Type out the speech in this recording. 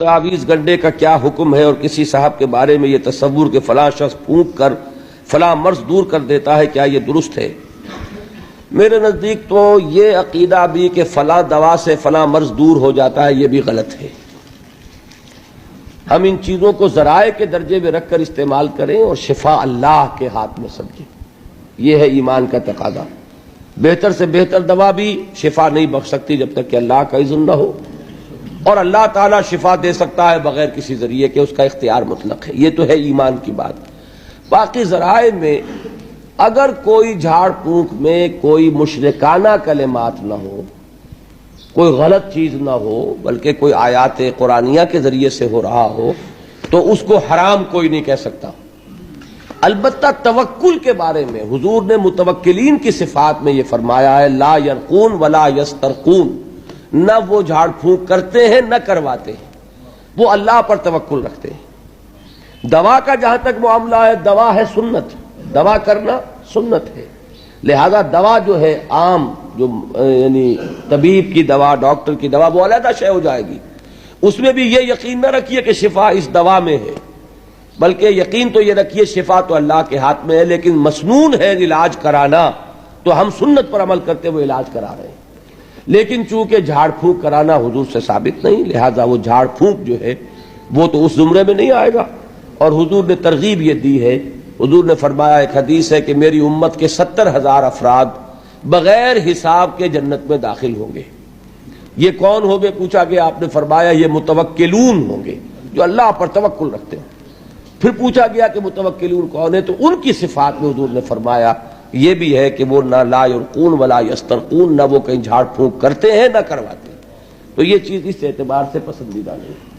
تعویذ گنڈے کا کیا حکم ہے اور کسی صاحب کے بارے میں یہ تصور کہ فلاں شخص پھونک کر فلاں مرض دور کر دیتا ہے، کیا یہ درست ہے؟ میرے نزدیک تو یہ عقیدہ بھی کہ فلاں دوا سے فلاں مرض دور ہو جاتا ہے، یہ بھی غلط ہے۔ ہم ان چیزوں کو ذرائع کے درجے میں رکھ کر استعمال کریں اور شفا اللہ کے ہاتھ میں سمجھیں، یہ ہے ایمان کا تقاضا۔ بہتر سے بہتر دوا بھی شفا نہیں بخش سکتی جب تک کہ اللہ کا اذن نہ ہو، اور اللہ تعالیٰ شفا دے سکتا ہے بغیر کسی ذریعے کے، اس کا اختیار مطلق ہے۔ یہ تو ہے ایمان کی بات۔ باقی ذرائع میں اگر کوئی جھاڑ پھونک میں کوئی مشرکانہ کلمات نہ ہو، کوئی غلط چیز نہ ہو، بلکہ کوئی آیات قرآنیہ کے ذریعے سے ہو رہا ہو، تو اس کو حرام کوئی نہیں کہہ سکتا۔ البتہ توکل کے بارے میں حضور نے متوکلین کی صفات میں یہ فرمایا ہے، لا یرقون ولا یسترقون، نہ وہ جھاڑ پھونک کرتے ہیں نہ کرواتے ہیں، وہ اللہ پر توکل رکھتے ہیں۔ دوا کا جہاں تک معاملہ ہے، دوا ہے سنت، دوا کرنا سنت ہے، لہذا دوا جو ہے عام جو یعنی طبیب کی دوا، ڈاکٹر کی دوا، وہ علیحدہ شے ہو جائے گی۔ اس میں بھی یہ یقین نہ رکھیے کہ شفا اس دوا میں ہے، بلکہ یقین تو یہ رکھیے شفا تو اللہ کے ہاتھ میں ہے، لیکن مسنون ہے علاج کرانا، تو ہم سنت پر عمل کرتے ہوئے علاج کرا رہے ہیں۔ لیکن چونکہ جھاڑ پھونک کرانا حضور سے ثابت نہیں، لہذا وہ جھاڑ پھونک جو ہے وہ تو اس زمرے میں نہیں آئے گا۔ اور حضور نے ترغیب یہ دی ہے، حضور نے فرمایا، ایک حدیث ہے کہ میری امت کے 70,000 افراد بغیر حساب کے جنت میں داخل ہوں گے۔ یہ کون ہوں گے پوچھا گیا، آپ نے فرمایا یہ متوکلون ہوں گے، جو اللہ پر توکل رکھتے ہیں۔ پھر پوچھا گیا کہ متوکلون کون ہے، تو ان کی صفات میں حضور نے فرمایا یہ بھی ہے کہ وہ نہ لا یرقون ولا یسترقون، نہ وہ کہیں جھاڑ پھونک کرتے ہیں نہ کرواتے ہیں۔ تو یہ چیز اس اعتبار سے پسندیدہ نہیں۔